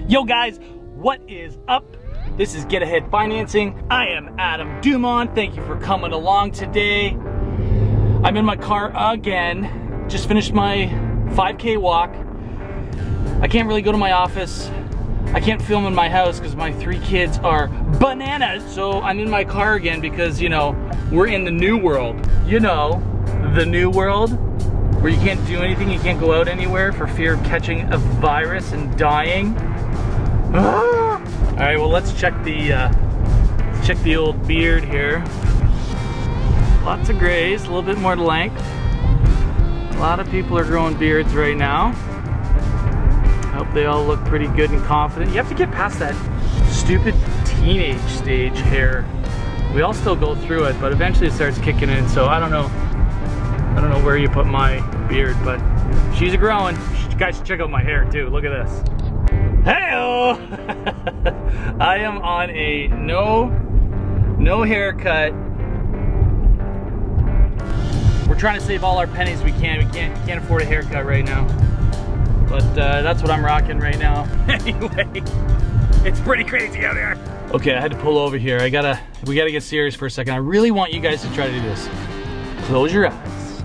Yo guys, what is up? This is Get Ahead Financing. I am Adam Dumont. Thank you for coming along today. I'm in my car again. Just finished my 5K walk. I can't really go to my office. I can't film in my house because my 3 kids are bananas. So I'm in my car again because, you know, we're in the new world. You know, the new world where you can't do anything, you can't go out anywhere for fear of catching a virus and dying. All right, well, let's check the old beard here. Lots of grays, a little bit more length. A lot of people are growing beards right now. I hope they all look pretty good and confident. You have to get past that stupid teenage stage hair. We all still go through it, but eventually it starts kicking in. So I don't know where you put my beard, but she's growing. You guys should check out my hair too. Look at this. Hey-o! I am on a no haircut. We're trying to save all our pennies we can. We can't afford a haircut right now. But that's what I'm rocking right now. Anyway, it's pretty crazy out here. Okay, I had to pull over here. We gotta get serious for a second. I really want you guys to try to do this. Close your eyes.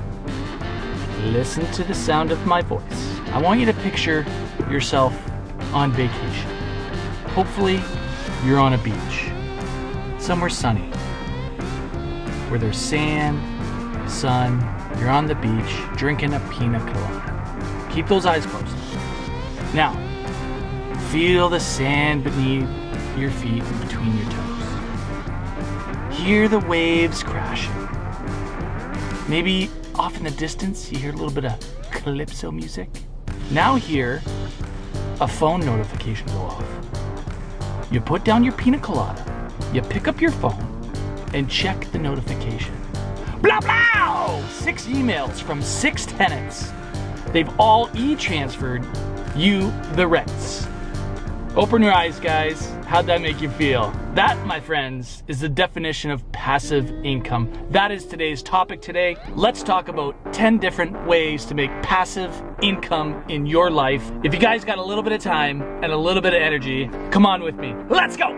Listen to the sound of my voice. I want you to picture yourself on vacation. Hopefully, you're on a beach, somewhere sunny, where there's sand, sun, you're on the beach, drinking a pina colada. Keep those eyes closed. Now, feel the sand beneath your feet and between your toes. Hear the waves crashing. Maybe off in the distance, you hear a little bit of calypso music. Now hear a phone notification go off. You put down your pina colada, you pick up your phone, and check the notification. Blah, blah! 6 emails from 6 tenants. They've all e-transferred you the rents. Open your eyes, guys. How'd that make you feel? That, my friends, is the definition of passive income. That is today's topic today. Let's talk about 10 different ways to make passive income in your life. If you guys got a little bit of time and a little bit of energy, come on with me. Let's go!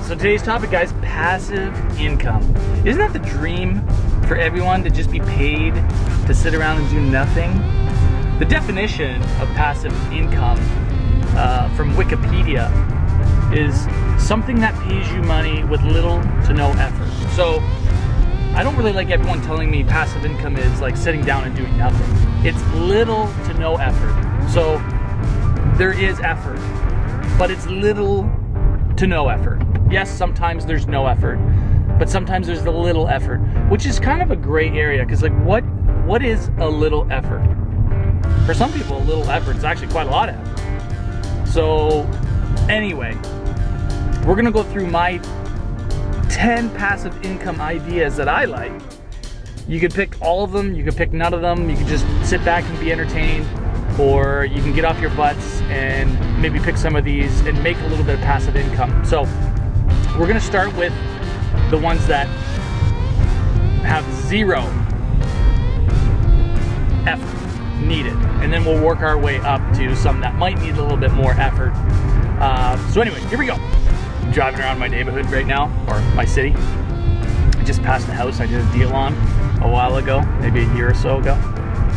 So today's topic, guys, passive income. Isn't that the dream for everyone, to just be paid to sit around and do nothing? The definition of passive income from Wikipedia is something that pays you money with little to no effort. So I don't really like everyone telling me passive income is like sitting down and doing nothing. It's little to no effort. So there is effort, but it's little to no effort. Yes, sometimes there's no effort, but sometimes there's the little effort, which is kind of a gray area, because like what is a little effort? For some people, a little effort is actually quite a lot of effort. So anyway, we're gonna go through my 10 passive income ideas that I like. You could pick all of them, you could pick none of them, you could just sit back and be entertained, or you can get off your butts and maybe pick some of these and make a little bit of passive income. So we're gonna start with the ones that have 0 effort needed, and then we'll work our way up to some that might need a little bit more effort. So anyway, here we go. I'm driving around my neighborhood right now, or my city. I just passed the house I did a deal on a while ago, maybe a year or so ago.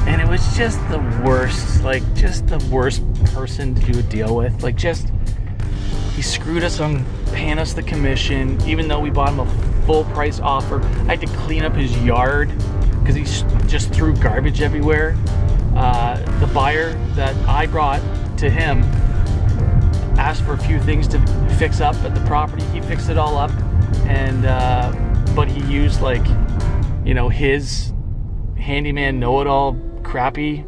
And it was just the worst, like just the worst person to do a deal with. Like he screwed us on paying us the commission, even though we bought him a full price offer. I had to clean up his yard because he just threw garbage everywhere. The buyer that I brought to him asked for a few things to fix up at the property. He fixed it all up, and but he used like, you know, his handyman know-it-all crappy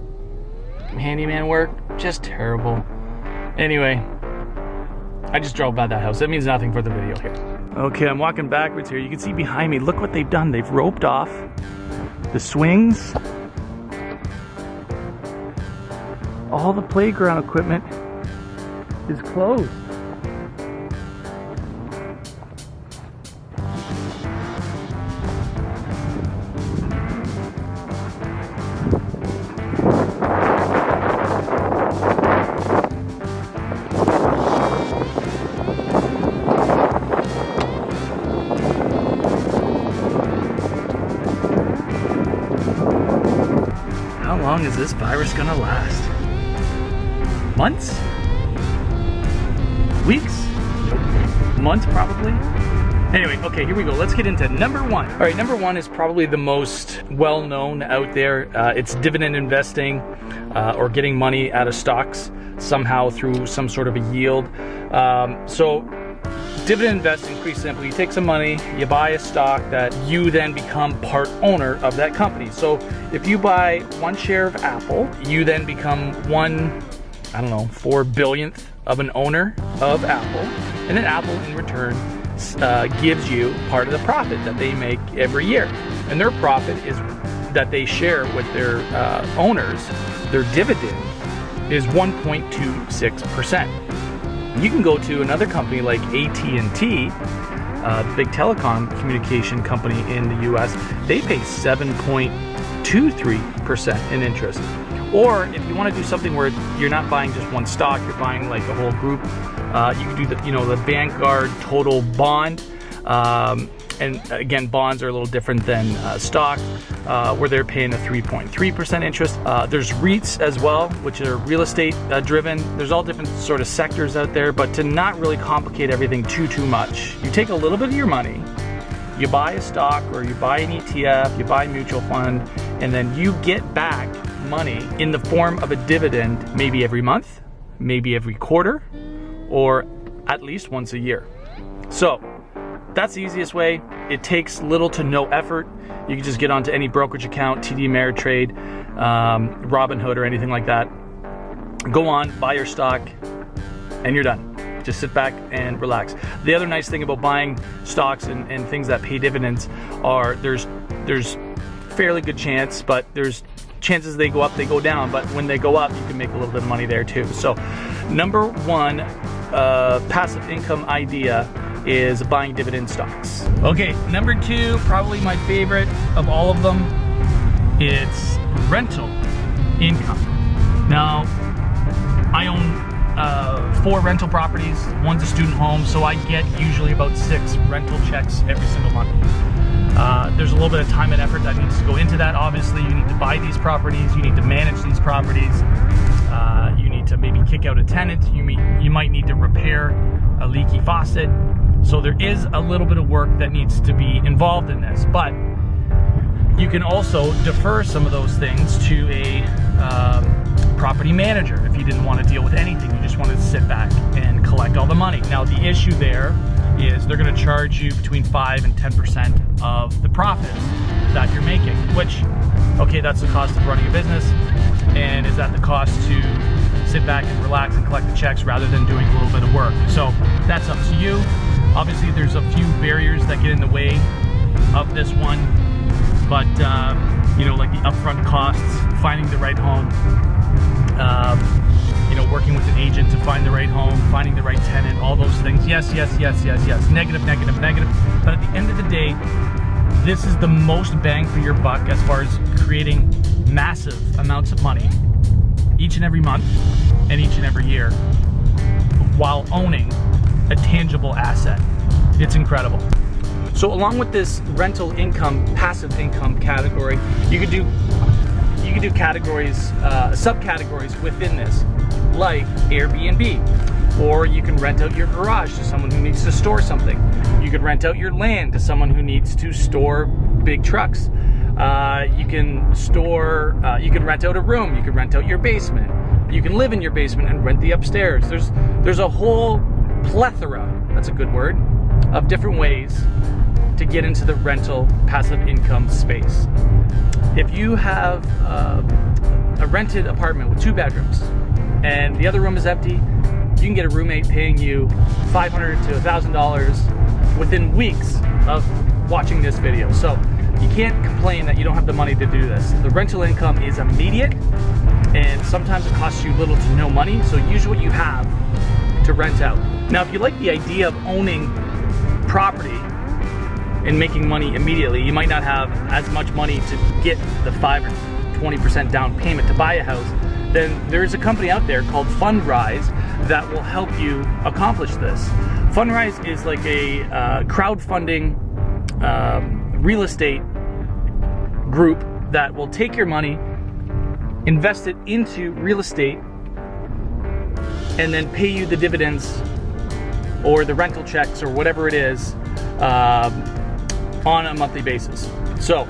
handyman work. Just terrible. Anyway, I just drove by that house. That means nothing for the video here. Okay, I'm walking backwards here. You can see behind me, look what they've done. They've roped off the swings all the playground equipment is closed. How long is this virus gonna last? Months? Weeks? Months probably? Anyway, okay, here we go. Let's get into number one. All right, number one is probably the most well-known out there. It's dividend investing, or getting money out of stocks somehow through some sort of a yield. So dividend investing, pretty simple. You take some money, you buy a stock that you then become part owner of that company. So if you buy one share of Apple, you then become 4 billionth of an owner of Apple, and then Apple in return gives you part of the profit that they make every year. And their profit is that they share with their owners. Their dividend is 1.26%. You can go to another company like AT&T, the big telecom communication company in the US. They pay 7.23% in interest. Or if you want to do something where you're not buying just one stock, you're buying like a whole group, you can do the Vanguard Total Bond. And again, bonds are a little different than stock, where they're paying a 3.3% interest. There's REITs as well, which are real estate driven. There's all different sort of sectors out there, but to not really complicate everything too much, you take a little bit of your money, you buy a stock or you buy an ETF, you buy a mutual fund, and then you get back money in the form of a dividend, maybe every month, maybe every quarter, or at least once a year. So that's the easiest way. It takes little to no effort. You can just get onto any brokerage account, TD Ameritrade, Robinhood, or anything like that. Go on, buy your stock, and you're done. Just sit back and relax. The other nice thing about buying stocks and things that pay dividends are there's fairly good chance, but there's chances they go up, they go down, but when they go up, you can make a little bit of money there too. So number one passive income idea is buying dividend stocks. Okay, number two, probably my favorite of all of them, it's rental income. Now, I own 4 rental properties. One's a student home, so I get usually about 6 rental checks every single month. There's a little bit of time and effort that needs to go into that. Obviously, you need to buy these properties, you need to manage these properties, you need to maybe kick out a tenant, you might need to repair a leaky faucet. So there is a little bit of work that needs to be involved in this, but you can also defer some of those things to a property manager if you didn't want to deal with anything. You just wanted to sit back and collect all the money. Now the issue there is they're going to charge you between 5 and 10% of the profits that you're making, which, okay, that's the cost of running a business. And is that the cost to sit back and relax and collect the checks rather than doing a little bit of work? So that's up to you. Obviously there's a few barriers that get in the way of this one, but like the upfront costs, finding the right home, working with an agent to find the right home, finding the right tenant, all those things. Yes. Negative. But at the end of the day, this is the most bang for your buck as far as creating massive amounts of money each and every month and each and every year while owning a tangible asset. It's incredible. So along with this rental income, passive income category, you could do categories, subcategories within this, like Airbnb, or you can rent out your garage to someone who needs to store something. You could rent out your land to someone who needs to store big trucks. You can rent out a room. You can rent out your basement. You can live in your basement and rent the upstairs. There's a whole plethora, that's a good word, of different ways to get into the rental passive income space. If you have a rented apartment with 2 bedrooms and the other room is empty, you can get a roommate paying you $500 to $1,000 within weeks of watching this video. So you can't complain that you don't have the money to do this. The rental income is immediate. and sometimes it costs you little to no money, so use what you have to rent out. Now, if you like the idea of owning property and making money immediately, you might not have as much money to get the 5 or 20% down payment to buy a house, then there's a company out there called Fundrise that will help you accomplish this. Fundrise is like a crowdfunding real estate group that will take your money, invest it into real estate, and then pay you the dividends or the rental checks or whatever it is on a monthly basis. So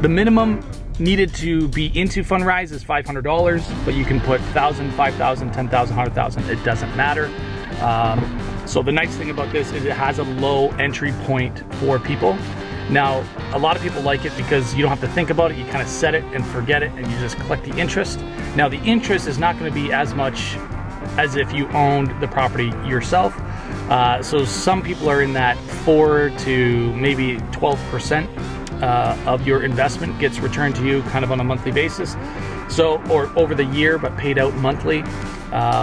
the minimum needed to be into Fundrise is $500, but you can put $1,000, $5,000, $10,000, $100,000. It doesn't matter. So the nice thing about this is it has a low entry point for people. Now, a lot of people like it because you don't have to think about it. You kind of set it and forget it, and you just collect the interest. Now, the interest is not going to be as much as if you owned the property yourself. So some people are in that 4 to maybe 12% of your investment gets returned to you kind of on a monthly basis. So, or over the year, but paid out monthly.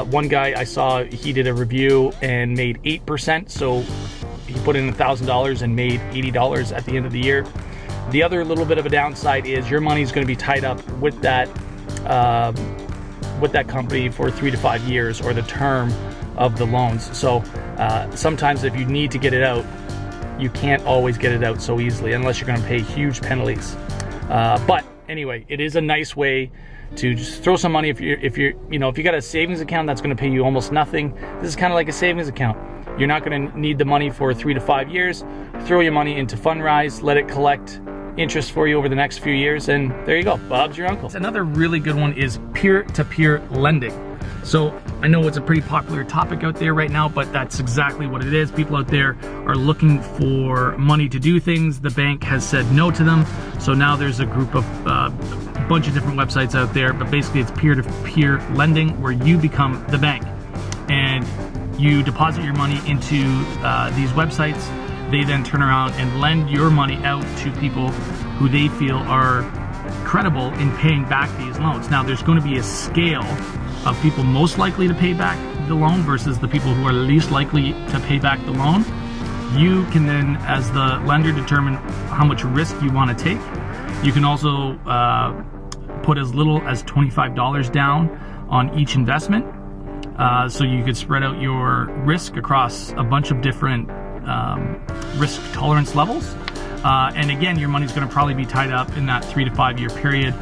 One guy I saw, he did a review and made 8%. So he put in $1,000 and made $80 at the end of the year. The other little bit of a downside is your money is going to be tied up with that company for 3 to 5 years, or the term of the loans. So sometimes if you need to get it out, you can't always get it out so easily unless you're going to pay huge penalties. But anyway, it is a nice way to just throw some money. If you got a savings account that's going to pay you almost nothing, this is kind of like a savings account. You're not going to need the money for 3 to 5 years. Throw your money into Fundrise, let it collect interest for you over the next few years, and there you go. Bob's your uncle. Another really good one is peer-to-peer lending. So I know it's a pretty popular topic out there right now, but that's exactly what it is. People out there are looking for money to do things. The bank has said no to them. So now there's a group of bunch of different websites out there, but basically it's peer-to-peer lending where you become the bank and you deposit your money into these websites. They then turn around and lend your money out to people who they feel are credible in paying back these loans. Now there's going to be a scale of people most likely to pay back the loan versus the people who are least likely to pay back the loan. You can then, as the lender, determine how much risk you want to take. You can also put as little as $25 down on each investment. So you could spread out your risk across a bunch of different risk tolerance levels. And again, your money's going to probably be tied up in that 3 to 5 year period,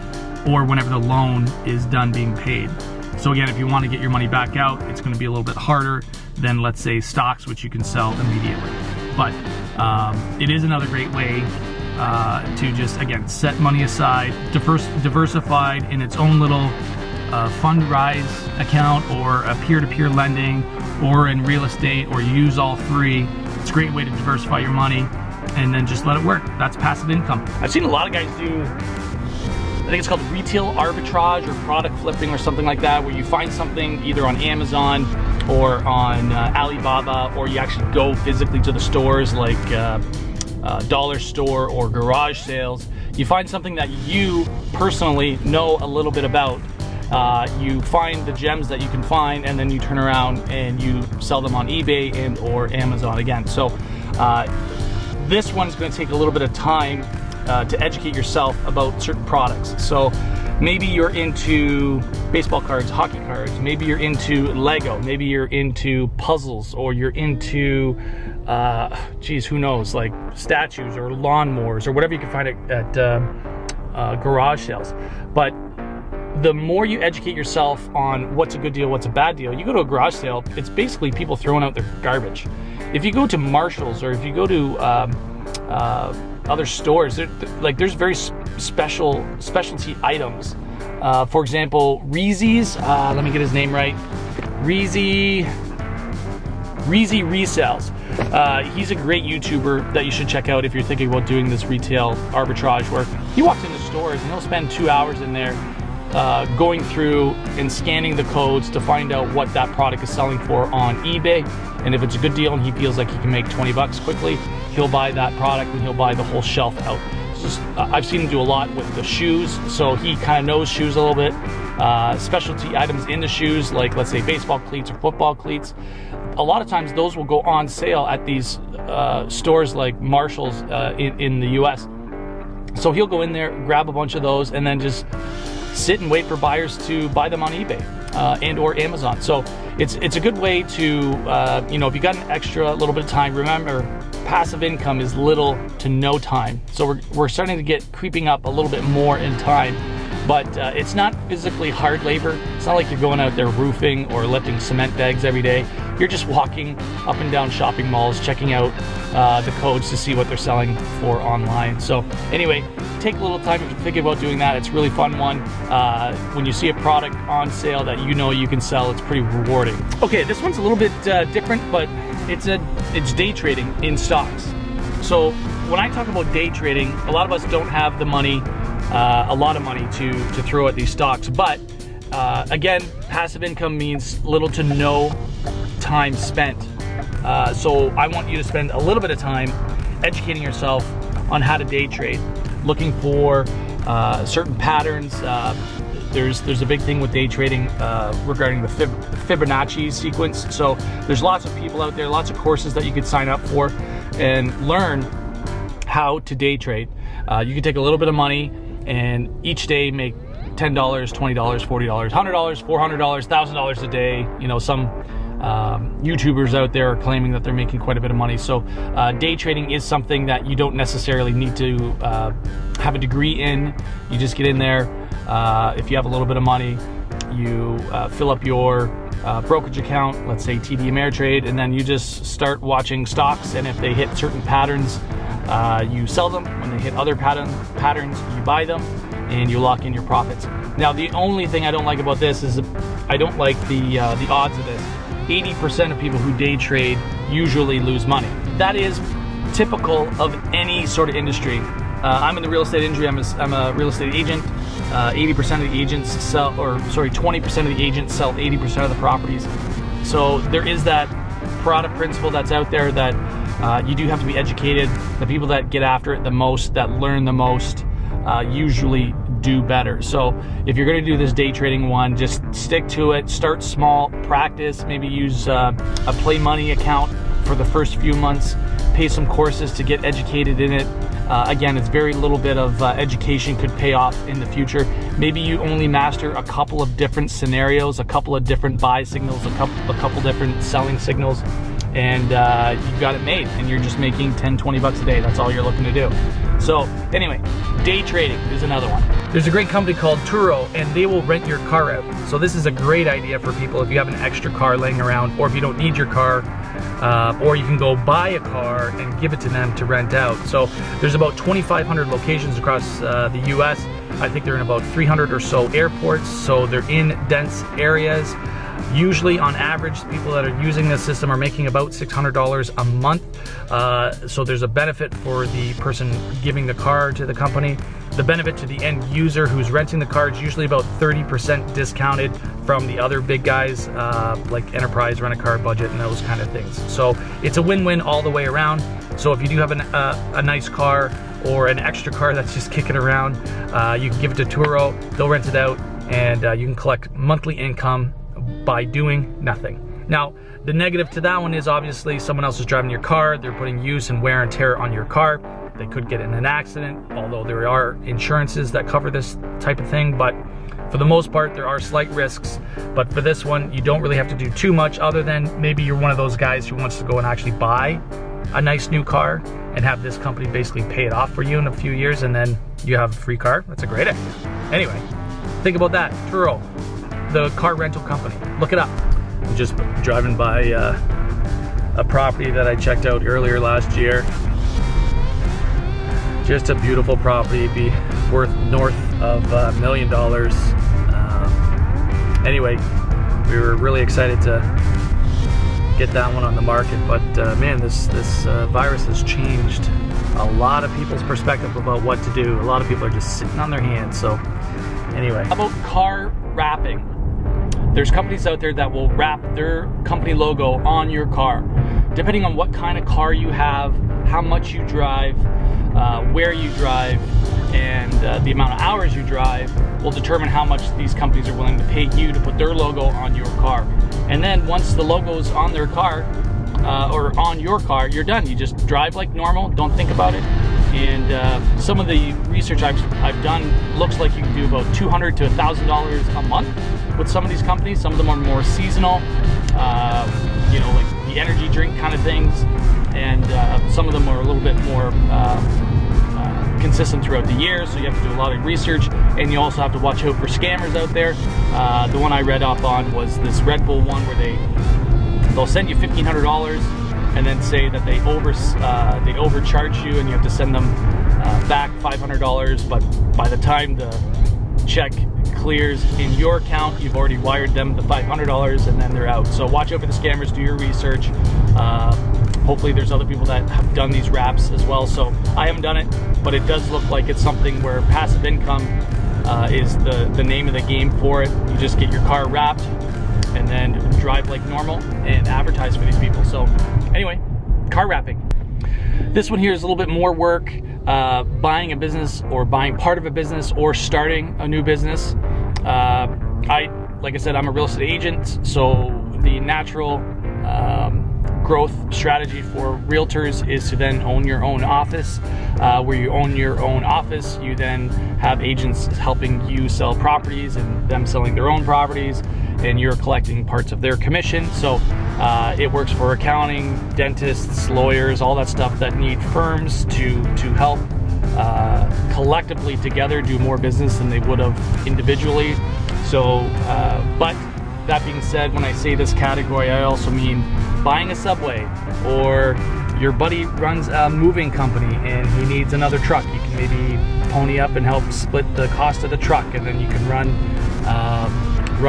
or whenever the loan is done being paid. So again, if you want to get your money back out, it's going to be a little bit harder than, let's say, stocks, which you can sell immediately. But it is another great way to just, again, set money aside, diversified in its own little Fundrise account, or a peer-to-peer lending, or in real estate, or use all three. It's a great way to diversify your money and then just let it work. That's passive income. I've seen a lot of guys do, I think it's called retail arbitrage or product flipping or something like that, where you find something either on Amazon or on Alibaba, or you actually go physically to the stores like dollar store or garage sales. You find something that you personally know a little bit about. You find the gems that you can find, and then you turn around and you sell them on eBay and or Amazon again. So this one's going to take a little bit of time to educate yourself about certain products. So maybe you're into baseball cards, hockey cards, maybe you're into Lego, maybe you're into puzzles, or you're into who knows, like statues or lawnmowers or whatever you can find at garage sales. But the more you educate yourself on what's a good deal, what's a bad deal, you go to a garage sale, it's basically people throwing out their garbage. If you go to Marshall's, or if you go to other stores, there's very specialty items. For example, Reezy's, let me get his name right, Reezy Resells. He's a great YouTuber that you should check out if you're thinking about doing this retail arbitrage work. He walks into stores and he'll spend 2 hours in there going through and scanning the codes to find out what that product is selling for on eBay. And if it's a good deal and he feels like he can make 20 bucks quickly, he'll buy that product and he'll buy the whole shelf out. just, I've seen him do a lot with the shoes, so he kind of knows shoes a little bit. Specialty items in the shoes, like let's say baseball cleats or football cleats. A lot of times those will go on sale at these stores like Marshall's in the US. So he'll go in there, grab a bunch of those, and then just sit and wait for buyers to buy them on eBay and or Amazon. So it's a good way to, you know, if you got an extra little bit of time, remember, passive income is little to no time. So we're starting to get creeping up a little bit more in time, but it's not physically hard labor. It's not like you're going out there roofing or lifting cement bags every day. You're just walking up and down shopping malls, checking out the codes to see what they're selling for online. So anyway, take a little time if you're thinking about doing that. It's a really fun one. When you see a product on sale that you know you can sell, it's pretty rewarding. Okay, this one's a little bit different, but it's day trading in stocks. So when I talk about day trading, a lot of us don't have the money, a lot of money to throw at these stocks. But again, passive income means little to no time spent. So I want you to spend a little bit of time educating yourself on how to day trade, looking for certain patterns. There's a big thing with day trading regarding the Fibonacci sequence. So there's lots of people out there, lots of courses that you could sign up for and learn how to day trade. You can take a little bit of money and each day make $10, $20, $40, $100, $400, $1,000 a day. You know, some YouTubers out there are claiming that they're making quite a bit of money. So day trading is something that you don't necessarily need to have a degree in. You just get in there. If you have a little bit of money, you fill up your brokerage account, let's say TD Ameritrade, and then you just start watching stocks, and if they hit certain patterns, you sell them. When they hit other patterns, you buy them, and you lock in your profits. Now, the only thing I don't like about this is I don't like the odds of this. 80% of people who day trade usually lose money. That is typical of any sort of industry. I'm in the real estate industry. I'm a real estate agent. 80% of the agents sell, or sorry, 20% of the agents sell 80% of the properties. So there is that product principle that's out there that you do have to be educated. The people that get after it the most, that learn the most, usually do better. So if you're going to do this day trading one, just stick to it. Start small, practice, maybe use a play money account for the first few months, pay some courses to get educated in it. Again, it's very little bit of education could pay off in the future. Maybe you only master a couple of different scenarios, a couple of different buy signals, a couple different selling signals, and you've got it made, and you're just making 10, 20 bucks a day. That's all you're looking to do. So anyway, day trading is another one. There's a great company called Turo, and they will rent your car out. So this is a great idea for people if you have an extra car laying around, or if you don't need your car, or you can go buy a car and give it to them to rent out. So there's about 2,500 locations across the US. I think they're in about 300 or so airports, so they're in dense areas. Usually, on average, people that are using this system are making about $600 a month. So there's a benefit for the person giving the car to the company. The benefit to the end user who's renting the car is usually about 30% discounted from the other big guys, like Enterprise, Rent-A-Car, Budget, and those kind of things. So it's a win-win all the way around. So if you do have a nice car or an extra car that's just kicking around, you can give it to Turo. They'll rent it out, and you can collect monthly income by doing nothing. Now, the negative to that one is obviously someone else is driving your car. They're putting use and wear and tear on your car. They could get in an accident, although there are insurances that cover this type of thing. But for the most part, there are slight risks. But for this one, you don't really have to do too much, other than maybe you're one of those guys who wants to go and actually buy a nice new car and have this company basically pay it off for you in a few years, and then you have a free car. That's a great idea. Anyway, think about that. Turo, the car rental company. Look it up. I'm just driving by a property that I checked out earlier last year. Just a beautiful property, be worth north of $1 million. Anyway, we were really excited to get that one on the market, but man, this virus has changed a lot of people's perspective about what to do. A lot of people are just sitting on their hands. So anyway, how about car wrapping? There's companies out there that will wrap their company logo on your car. Depending on what kind of car you have, how much you drive, where you drive, and the amount of hours you drive will determine how much these companies are willing to pay you to put their logo on your car. And then once the logo's on their car, or on your car, you're done. You just drive like normal, don't think about it. And some of the research I've done looks like you can do about $200 to $1,000 a month with some of these companies. Some of them are more seasonal, you know, like the energy drink kind of things, and some of them are a little bit more consistent throughout the year, so you have to do a lot of research, and you also have to watch out for scammers out there. The one I read up on was this Red Bull one where they'll send you $1,500 and then say that they overcharge you and you have to send them back $500, but by the time the check clears in your account, you've already wired them the $500 and then they're out. So watch out for the scammers, do your research. Hopefully there's other people that have done these wraps as well. So I haven't done it, but it does look like it's something where passive income is the name of the game for it. You just get your car wrapped and then drive like normal and advertise for these people. So anyway, car wrapping. This one here is a little bit more work, buying a business or buying part of a business or starting a new business. Like I said, I'm a real estate agent, so the natural growth strategy for realtors is to then own your own office. Where you own your own office, you then have agents helping you sell properties and them selling their own properties, and you're collecting parts of their commission. So it works for accounting, dentists, lawyers, all that stuff that need firms to help collectively together do more business than they would have individually. So, but that being said, when I say this category, I also mean buying a Subway, or your buddy runs a moving company and he needs another truck. You can maybe pony up and help split the cost of the truck, and then you can run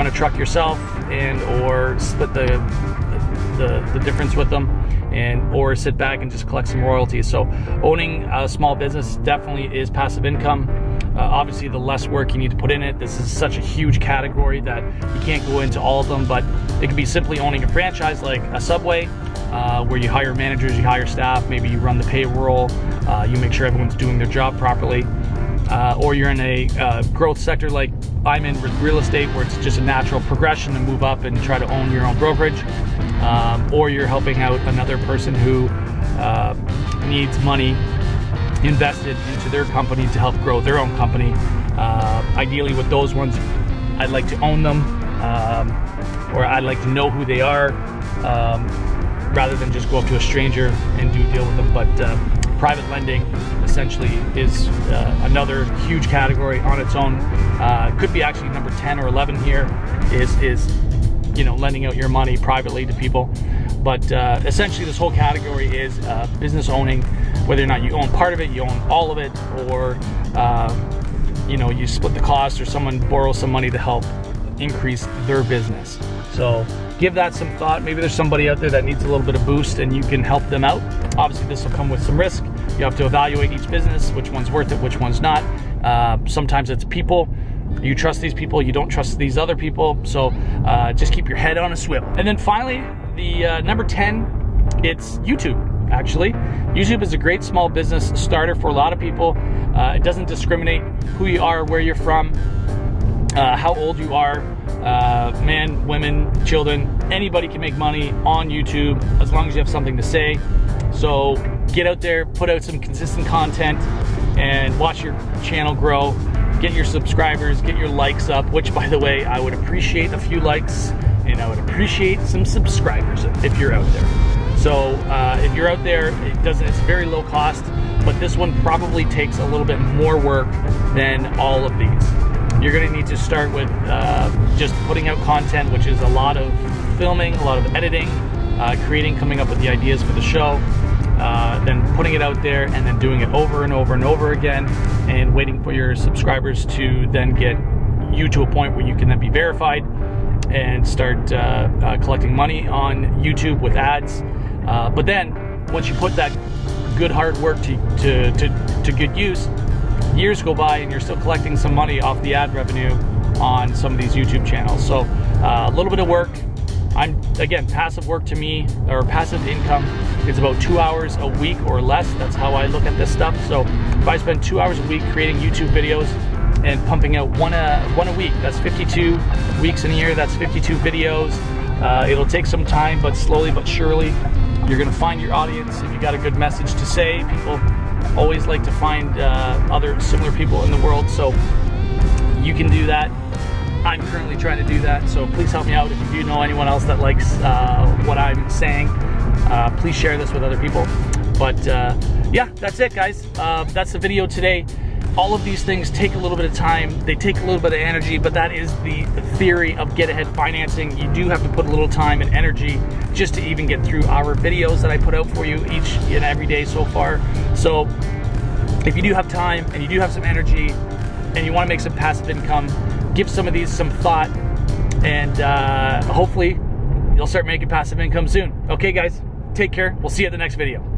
a truck yourself, and or split the difference with them, and or sit back and just collect some royalties. So owning a small business definitely is passive income. Obviously, the less work you need to put in it. This is such a huge category that you can't go into all of them, but it can be simply owning a franchise like a Subway, where you hire managers, you hire staff, maybe you run the payroll, you make sure everyone's doing their job properly. Or you're in a growth sector like I'm in with real estate, where it's just a natural progression to move up and try to own your own brokerage. Or you're helping out another person who needs money invested into their company to help grow their own company. Ideally with those ones, I'd like to own them, or I'd like to know who they are, rather than just go up to a stranger and do a deal with them. But private lending essentially is another huge category on its own. Could be actually number 10 or 11 here is you know, lending out your money privately to people. But essentially this whole category is business owning, whether or not you own part of it, you own all of it, or you know, you split the cost, or someone borrows some money to help increase their business. So give that some thought. Maybe there's somebody out there that needs a little bit of boost and you can help them out. Obviously this will come with some risk. You have to evaluate each business, which one's worth it, which one's not. Sometimes it's people. You trust these people, you don't trust these other people. So just keep your head on a swivel. And then finally, the number 10, it's YouTube. Actually, YouTube is a great small business starter for a lot of people. It doesn't discriminate who you are, where you're from, how old you are, men, women, children. Anybody can make money on YouTube as long as you have something to say. So get out there, put out some consistent content, and watch your channel grow. Get your subscribers, get your likes up, which, by the way, I would appreciate a few likes, and I would appreciate some subscribers if you're out there. So if you're out there, it's very low cost, but this one probably takes a little bit more work than all of these. You're gonna need to start with just putting out content, which is a lot of filming, a lot of editing, creating, coming up with the ideas for the show, then putting it out there, and then doing it over and over and over again, and waiting for your subscribers to then get you to a point where you can then be verified and start collecting money on YouTube with ads. But then once you put that good hard work to good use, years go by and you're still collecting some money off the ad revenue on some of these YouTube channels. So a little bit of work, Again, passive work to me, or passive income, is about 2 hours a week or less. That's how I look at this stuff. So if I spend 2 hours a week creating YouTube videos and pumping out one a week, that's 52 weeks in a year, that's 52 videos. It'll take some time, but slowly but surely, you're gonna find your audience. If you got a good message to say, people always like to find other similar people in the world, so you can do that. I'm currently trying to do that, so please help me out. If you do know anyone else that likes what I'm saying, please share this with other people. But yeah, that's it, guys. That's the video today. All of these things take a little bit of time. They take a little bit of energy, but that is the theory of get ahead financing. You do have to put a little time and energy just to even get through our videos that I put out for you each and every day so far. So if you do have time and you do have some energy and you want to make some passive income, give some of these some thought, and hopefully you'll start making passive income soon. Okay, guys, take care. We'll see you at the next video.